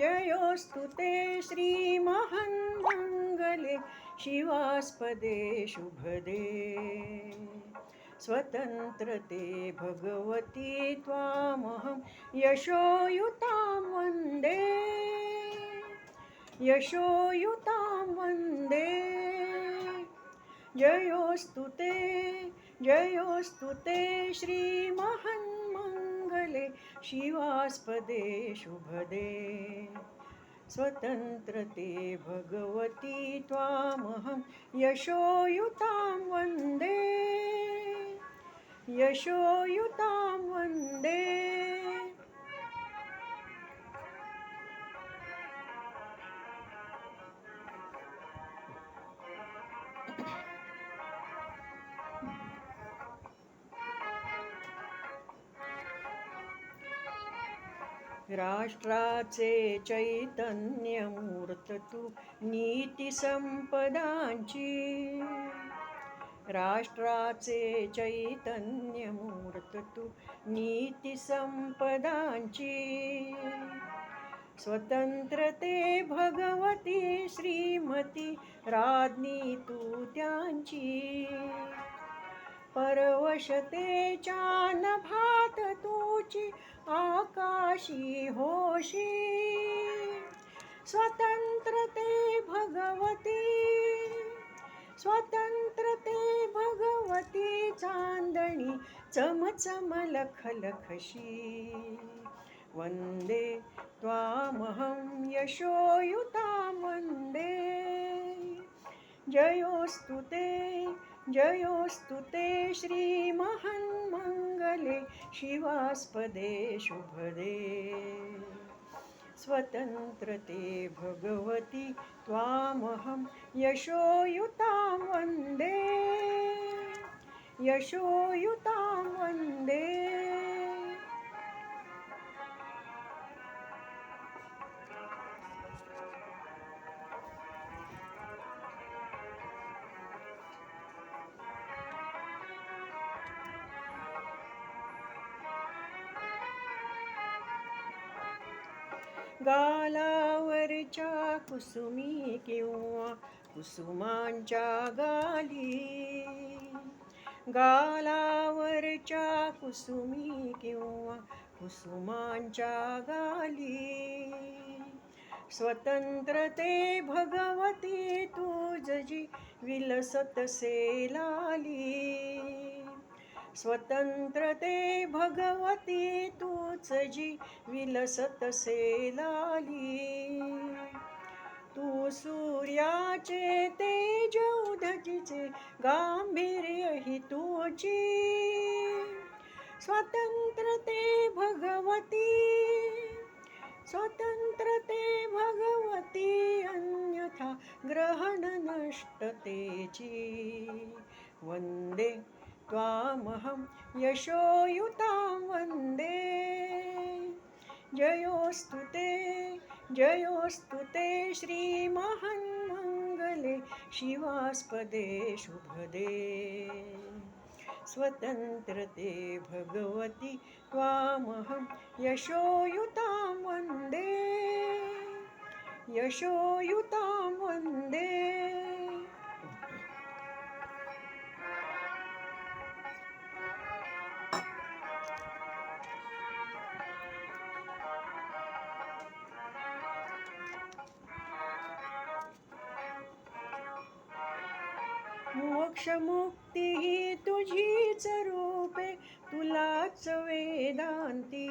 जयोस्तु ते श्रीमहान्मङ्गले शिवास्पदे शुभदे स्वतन्त्रते भगवती त्वामहं यशोयुतां वन्दे जयोस्तु ते श्रीमहान्मङ्गले शिवास्पदे शुभदे स्वतन्त्रते भगवती त्वामहं यशोयुतां वन्दे राष्ट्राचे चैतन्यमूर्त तू नीतिसंपदांची राष्ट्राचे चैतन्यमूर्त तू नीतिसंपदांची स्वतंत्रते भगवती श्रीमती राज्ञी तू त्यांची परवशतेच्या नभात तुची आकाशी होशी स्वतंत्रते भगवती चांदणी चमचम लखलखशी वंदे त्वामहं यशोयुतां वन्दे जयोस्तु ते श्रीमहान्मङ्गले शिवास्पदे शुभदे स्वतन्त्रते भगवती त्वामहं यशोयुतां वन्दे गालावरच्या कुसुमी किंवा कुसुमांच्या गालावरच्या कुसुमी किंवा कुसुमांच्या गाली स्वतंत्रते भगवती तुझी विलसतसे लाली स्वतंत्रते भगवती तुझी विलसतसे लाली तू सूर्याचे तेज उदजीचे गांभीर्य ही तुझी स्वतंत्रते भगवती अन्यथा ग्रहण नष्टतेची वन्दे त्वामहं यशोयुतां वन्दे जयोस्तु ते श्रीमहान्मङ्गले शिवास्पदे शुभदे स्वतन्त्रते भगवती त्वामहं यशोयुतां वन्दे मोक्षमुक्ती ही तुझीच रूपे तुलाच वेदांती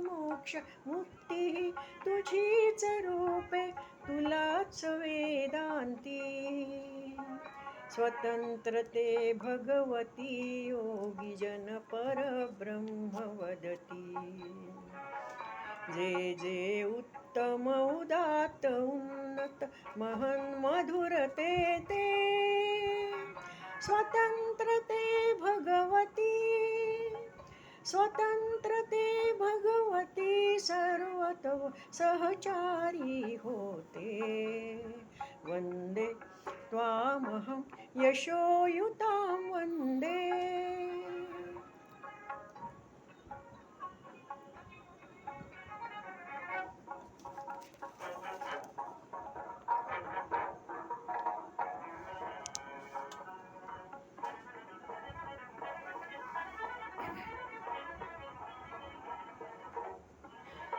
मोक्षमुक्ती ही तुझीच रूपे तुलाच वेदांती स्वतंत्रते भगवती योगी जन परब्रह्म वदती जे जे उत्तम उदात्त उन्नत महन् मधुरते ते स्वतंत्रते भगवती सर्वतो सहचारी होते. वन्दे त्वामहं यशोयुतां वन्दे.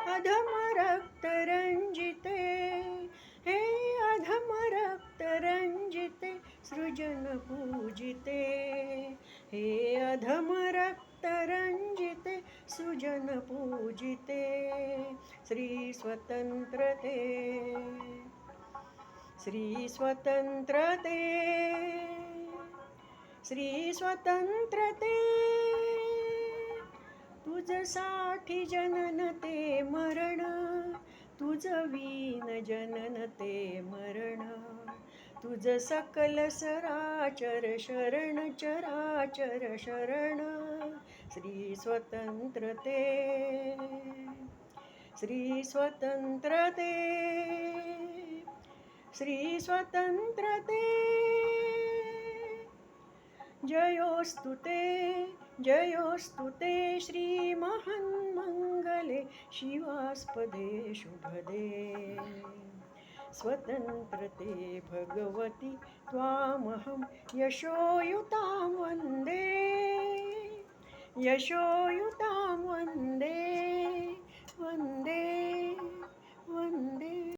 अधम रक्तरंजिते, हे अधम रक्तरंजिते, सृजन पूजिते. हे अधम रक्तरंजिते, सृजन पूजिते. श्री स्वतंत्रते, श्री स्वतंत्रते, श्री स्वतंत्रते. तुझसाठी जनन ते मरण, तुझ वीन जनन ते मरण. तुझ सकल सराचर शरण, चराचर शरण. श्री स्वतंत्रते, श्री स्वतंत्रते, श्री स्वतंत्रते. जयोस्तु ते, जयोस्तु ते, श्रीमहान्मङ्गले शिवास्पदे शुभदे. स्वतन्त्रते भगवति त्वामहं यशोयुतां वन्दे. यशोयुतां वन्दे, वन्दे, वन्दे.